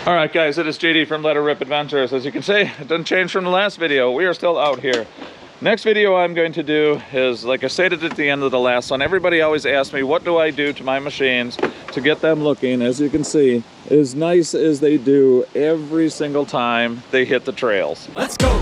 All right, guys, it is JD from leterrip Adventures. As you can see, it doesn't change from the last video. We are still out here. Next video I'm going to do is, like I stated at the end of the last one, everybody always asks me, what do I do to my machines to get them looking, as you can see, as nice as they do every single time they hit the trails. Let's go!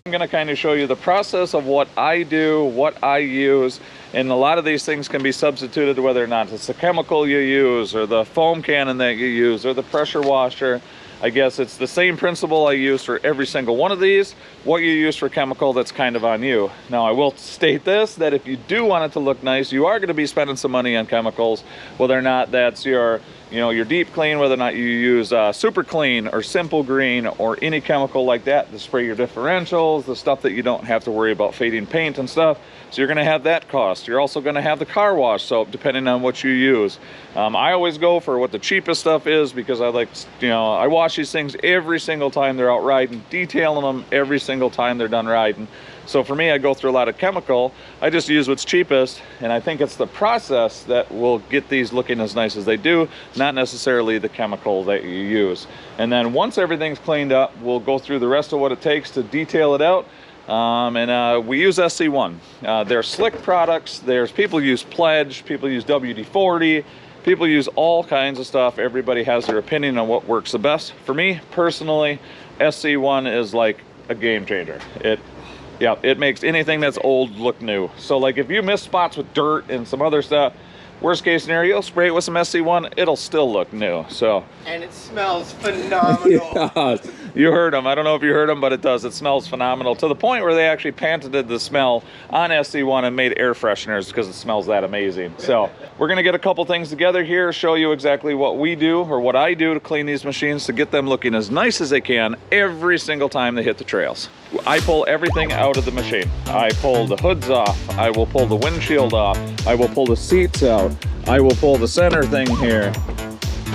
I'm going to kind of show you the process of what I do, what I use, and a lot of these things can be substituted whether or not it's the chemical you use or the foam cannon that you use or the pressure washer. I guess it's the same principle I use for every single one of these. What you use for chemical, that's kind of on you. Now, I will state this, that if you do want it to look nice, you are going to be spending some money on chemicals, whether or not that's your deep clean, whether or not you use super clean or simple green or any chemical like that to spray your differentials, the stuff that you don't have to worry about fading paint and stuff. So you're going to have that cost. You're also going to have the car wash soap, depending on what you use. I always go for what the cheapest stuff is because I like, I wash these things every single time they're out riding, detailing them every single time they're done riding. So for me, I go through a lot of chemical. I just use what's cheapest, and I think it's the process that will get these looking as nice as they do, not necessarily the chemical that you use. And then once everything's cleaned up, we'll go through the rest of what it takes to detail it out. We use SC1. They're slick products. There's people use Pledge, people use WD-40, people use all kinds of stuff. Everybody has their opinion on what works the best. For me, personally, SC1 is like a game changer. It makes anything that's old look new. So like if you miss spots with dirt and some other stuff, worst case scenario, spray it with some SC1, it'll still look new. So, and it smells phenomenal. Yeah, you heard them. I don't know if you heard them, but it does. It smells phenomenal, to the point where they actually patented the smell on SC1 and made air fresheners because it smells that amazing. So we're going to get a couple things together here, show you exactly what we do or what I do to clean these machines to get them looking as nice as they can every single time they hit the trails. I pull everything out of the machine. I pull the hoods off. I will pull the windshield off. I will pull the seats out. I will pull the center thing here.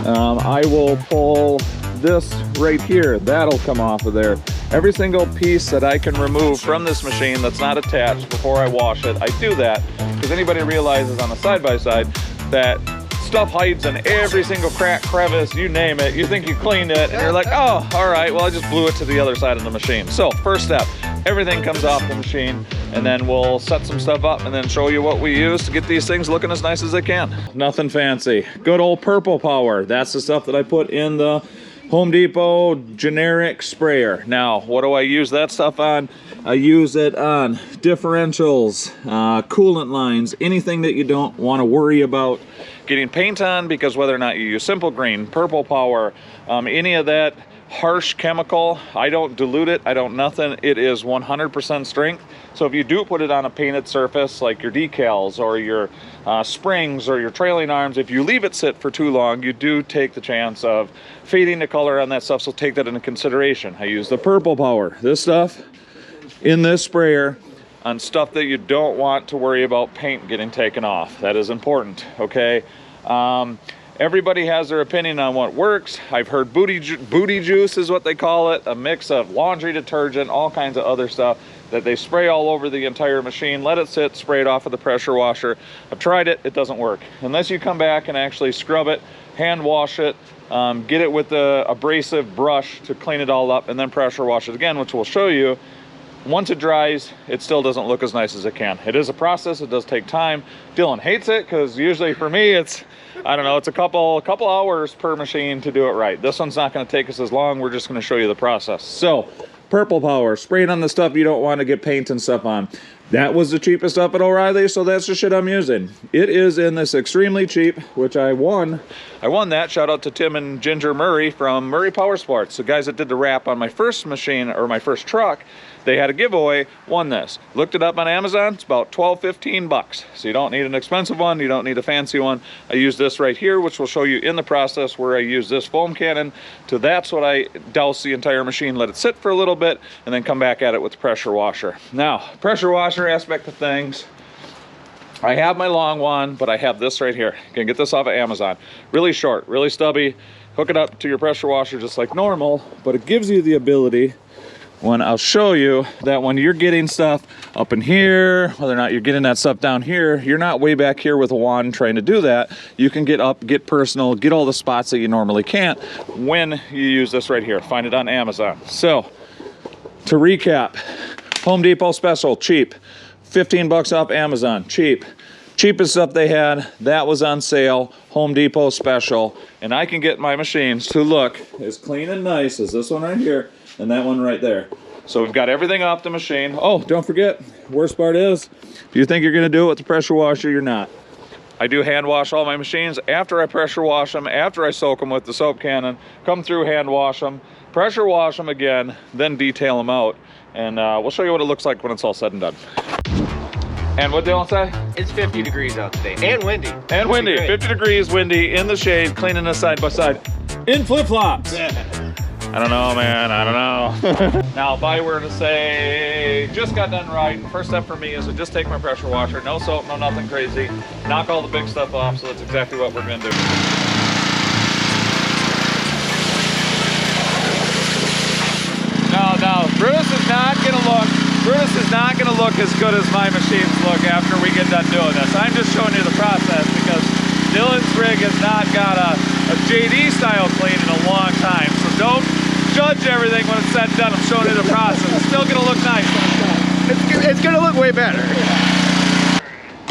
I will pull this right here. That'll come off of there. Every single piece that I can remove from this machine that's not attached before I wash it, I do that because anybody realizes on the side-by-side that stuff hides in every single crack, crevice, you name it. You think you cleaned it and you're like, oh, all right, well, I just blew it to the other side of the machine. So first step, everything comes off the machine, and then we'll set some stuff up and then show you what we use to get these things looking as nice as they can. Nothing fancy. Good old Purple Power. That's the stuff that I put in the Home Depot generic sprayer. Now, what do I use that stuff on? I use it on differentials, coolant lines, anything that you don't want to worry about getting paint on, because whether or not you use simple green, Purple Power, any of that harsh chemical, I don't dilute it, I don't nothing. It is 100% strength. So if you do put it on a painted surface like your decals or your springs or your trailing arms, if you leave it sit for too long, you do take the chance of fading the color on that stuff. So take that into consideration. I use the Purple Power, this stuff in this sprayer on stuff that you don't want to worry about paint getting taken off. That is important, okay? Everybody has their opinion on what works. I've heard booty juice is what they call it, a mix of laundry detergent, all kinds of other stuff that they spray all over the entire machine, let it sit, spray it off with the pressure washer. I've tried it, it doesn't work. Unless you come back and actually scrub it, hand wash it, get it with the abrasive brush to clean it all up, and then pressure wash it again, which we'll show you. Once it dries, it still doesn't look as nice as it can. It is a process, it does take time. Dylan hates it because usually for me it's, I don't know, it's a couple hours per machine to do it right. This one's not going to take us as long. We're just going to show you the process. So, Purple Power, spray it on the stuff you don't want to get paint and stuff on. That was the cheapest stuff at O'Reilly, so that's the shit I'm using. It is in this extremely cheap, which I won. I won that. Shout out to Tim and Ginger Murray from Murray Powersports, the guys that did the wrap on my first machine, or my first truck. They had a giveaway, won this. Looked it up on Amazon, it's about 12, 15 bucks. So you don't need an expensive one, you don't need a fancy one. I use this right here, which will show you in the process where I use this foam cannon. To that's what I douse the entire machine, let it sit for a little bit, and then come back at it with the pressure washer. Now, pressure washer aspect of things, I have my long one, but I have this right here. You can get this off of Amazon. Really short, really stubby. Hook it up to your pressure washer just like normal, but it gives you the ability when I'll show you that when you're getting stuff up in here, whether or not you're getting that stuff down here, you're not way back here with a wand trying to do that. You can get up, get personal, get all the spots that you normally can't when you use this right here. Find it on Amazon. So to recap, Home Depot special, cheap. 15 bucks off Amazon, cheap. Cheapest stuff they had, that was on sale, Home Depot special. And I can get my machines to look as clean and nice as this one right here and that one right there. So we've got everything off the machine. Oh, don't forget, worst part is, if you think you're gonna do it with the pressure washer, you're not. I do hand wash all my machines after I pressure wash them, after I soak them with the soap cannon, come through, hand wash them, pressure wash them again, then detail them out. And we'll show you what it looks like when it's all said and done. And what Dylan say? It's 50 degrees out today and windy. And windy, 50 degrees, windy, in the shade, cleaning this side by side, in flip-flops. Yeah. I don't know, man, I don't know. Now, if I were to say, just got done right, first step for me is to just take my pressure washer, no soap, no nothing crazy, knock all the big stuff off, so that's exactly what we're gonna do. No, Bruce is not gonna look as good as my machines look after we get done doing this. I'm just showing you the process because Dylan's rig has not got a JD style clean in a long time. So don't judge everything when it's said and done. I'm showing you the process. It's still gonna look nice. It's gonna look way better.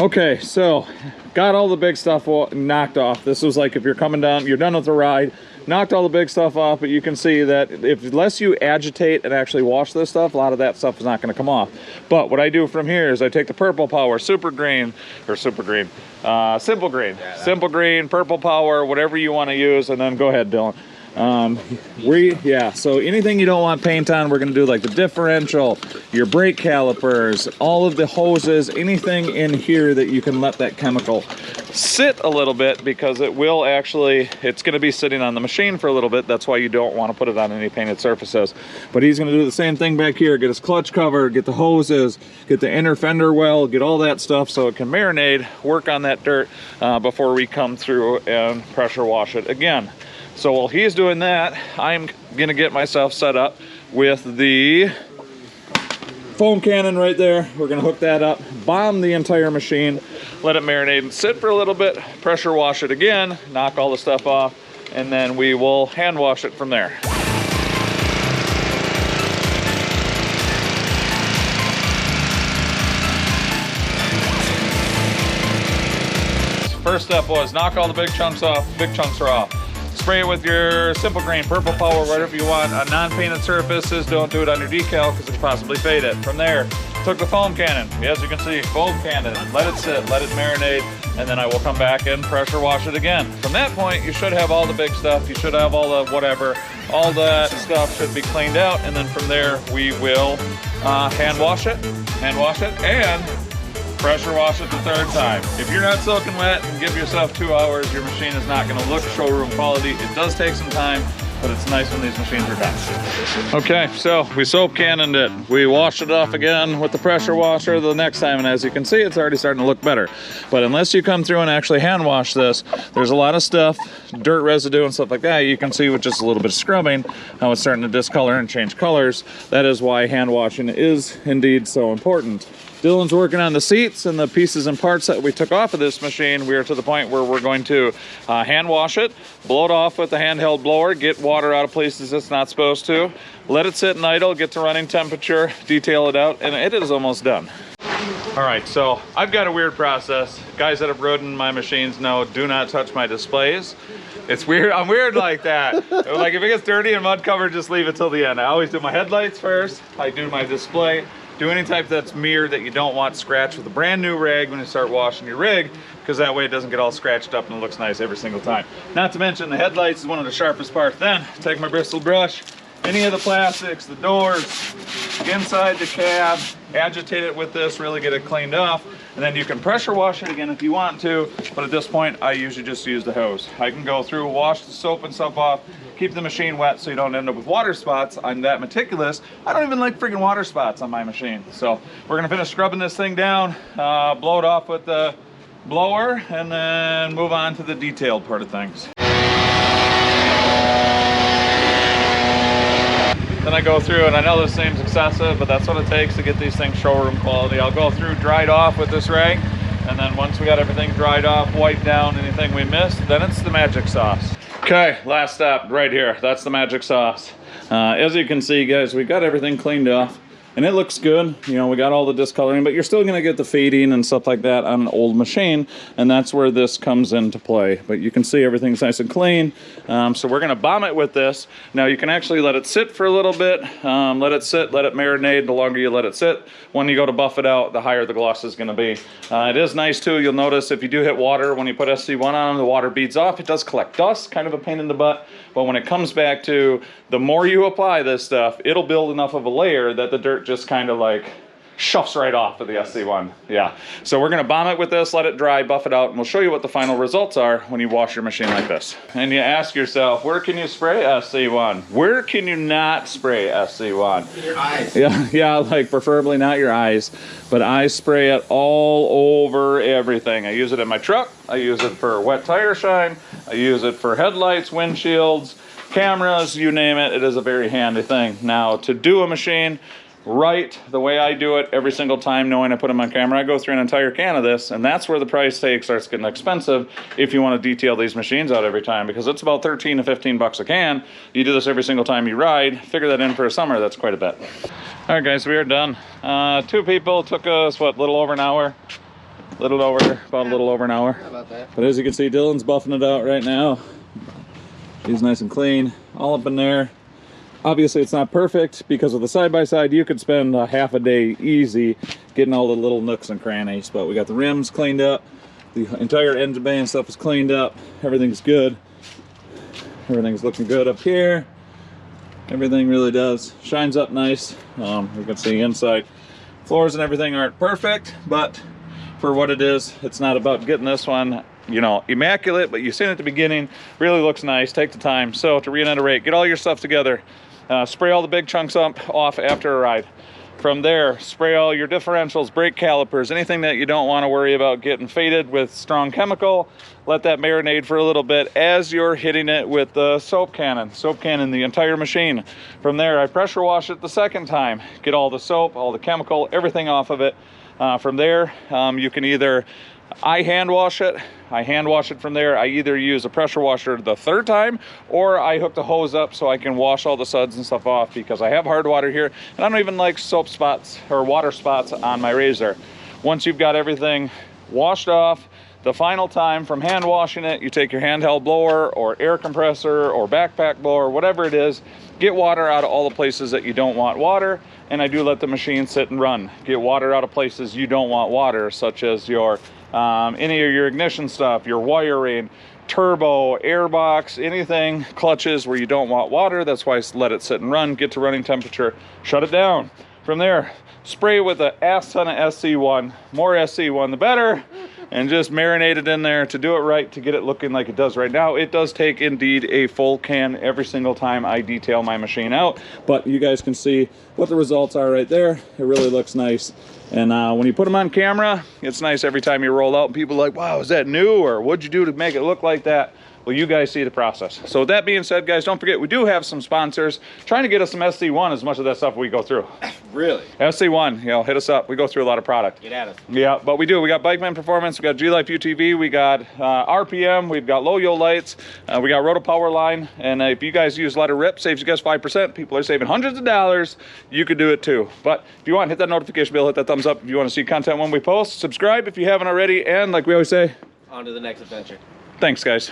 Okay, so got all the big stuff knocked off. This was like if you're coming down, you're done with the ride, knocked all the big stuff off, but you can see that unless you agitate and actually wash this stuff, a lot of that stuff is not going to come off. But what I do from here is I take the Purple Power, Simple Green, Simple Green, Purple Power, whatever you want to use, and then go ahead, Dylan. So anything you don't want paint on, we're going to do like the differential, your brake calipers, all of the hoses, anything in here that you can let that chemical sit a little bit, because it will actually, it's going to be sitting on the machine for a little bit. That's why you don't want to put it on any painted surfaces. But he's going to do the same thing back here, get his clutch cover, get the hoses, get the inner fender well, get all that stuff so it can marinate, work on that dirt before we come through and pressure wash it again. So while he's doing that, I'm gonna get myself set up with the foam cannon right there. We're gonna hook that up, bomb the entire machine, let it marinate and sit for a little bit, pressure wash it again, knock all the stuff off, and then we will hand wash it from there. First step was knock all the big chunks off. Big chunks are off. Spray it with your Simple Green, Purple Power, whatever you want on non-painted surfaces. Don't do it on your decal because it could possibly fade it. From there, took the foam cannon. As you can see, foam cannon. Let it sit, let it marinate, and then I will come back and pressure wash it again. From that point, you should have all the big stuff. You should have all the whatever. All that stuff should be cleaned out, and then from there, we will hand wash it, and pressure wash it the third time. If you're not soaking wet, and give yourself 2 hours, your machine is not going to look showroom quality. It does take some time, but it's nice when these machines are done. Okay, so we soap cannoned it. We washed it off again with the pressure washer the next time, and as you can see, it's already starting to look better. But unless you come through and actually hand wash this, there's a lot of stuff, dirt residue and stuff like that. You can see with just a little bit of scrubbing how it's starting to discolor and change colors. That is why hand washing is indeed so important. Dylan's working on the seats and the pieces and parts that we took off of this machine. We are to the point where we're going to hand wash it, blow it off with the handheld blower, get water out of places it's not supposed to, let it sit and idle, get to running temperature, detail it out, and it is almost done. All right, so I've got a weird process. Guys that have ridden my machines know, do not touch my displays. It's weird, I'm weird like that. Like if it gets dirty and mud covered, just leave it till the end. I always do my headlights first, I do my display, do any type that's mirror that you don't want scratched with a brand new rag when you start washing your rig, because that way it doesn't get all scratched up and it looks nice every single time. Not to mention the headlights is one of the sharpest parts. Then take my bristle brush, any of the plastics, the doors, inside the cab, agitate it with this, really get it cleaned off, and then you can pressure wash it again if you want to, but at this point I usually just use the hose. I can go through, wash the soap and stuff off, keep the machine wet so you don't end up with water spots. I'm that meticulous. I don't even like freaking water spots on my machine. So we're gonna finish scrubbing this thing down, blow it off with the blower, and then move on to the detailed part of things. Then I go through, and I know this seems excessive, but that's what it takes to get these things showroom quality. I'll go through, dried off with this rag, and then once we got everything dried off, wiped down anything we missed, then it's the magic sauce. Okay, last step right here. That's the magic sauce. As you can see, guys, we got everything cleaned off. And it looks good, you know, we got all the discoloring, but you're still gonna get the fading and stuff like that on an old machine, and that's where this comes into play. But you can see everything's nice and clean. So we're gonna bomb it with this. Now you can actually let it sit for a little bit, let it sit, let it marinate. The longer you let it sit, when you go to buff it out, the higher the gloss is gonna be. It is nice too, you'll notice if you do hit water, when you put SC1 on, the water beads off. It does collect dust, kind of a pain in the butt, but when it comes back to the more you apply this stuff, it'll build enough of a layer that the dirt just kind of like shuffs right off of the SC1. Yeah, so we're gonna bomb it with this, let it dry, buff it out, and we'll show you what the final results are when you wash your machine like this. And you ask yourself, where can you spray SC1? Where can you not spray SC1? Your eyes. Yeah, like preferably not your eyes, but I spray it all over everything. I use it in my truck, I use it for wet tire shine, I use it for headlights, windshields, cameras, you name it. It is a very handy thing. Now, to do a machine right the way I do it every single time, knowing I put them on camera, I go through an entire can of this, and that's where the price tag starts getting expensive if you want to detail these machines out every time, because it's about 13 to 15 bucks a can. You do this every single time you ride, figure that in for a summer, that's quite a bit. All right, guys, we are done. 2 people, took us, what, a little over an hour? About a little over an hour. How about that? But as you can see, Dylan's buffing it out right now. He's nice and clean, all up in there. Obviously it's not perfect because of the side-by-side. You could spend a half a day easy getting all the little nooks and crannies, but we got the rims cleaned up, the entire engine bay and stuff is cleaned up, everything's good. Everything's looking good up here. Everything really does, shines up nice. You can see inside floors and everything aren't perfect, but for what it is, it's not about getting this one, you know, immaculate, but you see it at the beginning, really looks nice. Take the time. So to reiterate, get all your stuff together, spray all the big chunks off after a ride. From there, spray all your differentials, brake calipers, anything that you don't want to worry about getting faded with strong chemical. Let that marinate for a little bit as you're hitting it with the soap cannon the entire machine. From there, I pressure wash it the second time, get all the soap, all the chemical, everything off of it. From there, you can either I hand wash it from there. I either use a pressure washer the third time, or I hook the hose up so I can wash all the suds and stuff off, because I have hard water here and I don't even like soap spots or water spots on my razor. Once you've got everything washed off, the final time from hand washing it, you take your handheld blower or air compressor or backpack blower, whatever it is, get water out of all the places that you don't want water. And I do let the machine sit and run. Get water out of places you don't want water, such as your any of your ignition stuff, your wiring, turbo, airbox, anything, clutches where you don't want water. That's why I let it sit and run, get to running temperature, shut it down. From there, spray with an ass ton of SC1, more SC1 the better, and just marinate it in there to do it right, to get it looking like it does right now. It does take indeed a full can every single time I detail my machine out, but you guys can see what the results are right there. It really looks nice. And when you put them on camera, it's nice every time you roll out and people are like, wow, is that new? Or what'd you do to make it look like that? Well, you guys see the process. So with that being said, guys, don't forget, we do have some sponsors trying to get us some SC1 as much of that stuff we go through. Really? SC1, you know, hit us up. We go through a lot of product. Get at us. Yeah, but we do. We got Bikeman Performance, we got GLife UTV, we got RPM, we've got LOYO Lights, we got Roto Power Line, and if you guys use leterrip, saves you guys 5%. People are saving hundreds of dollars. You could do it too. But if you want, hit that notification bell, hit that thumbs up if you want to see content when we post. Subscribe if you haven't already, and like we always say, on to the next adventure. Thanks, guys.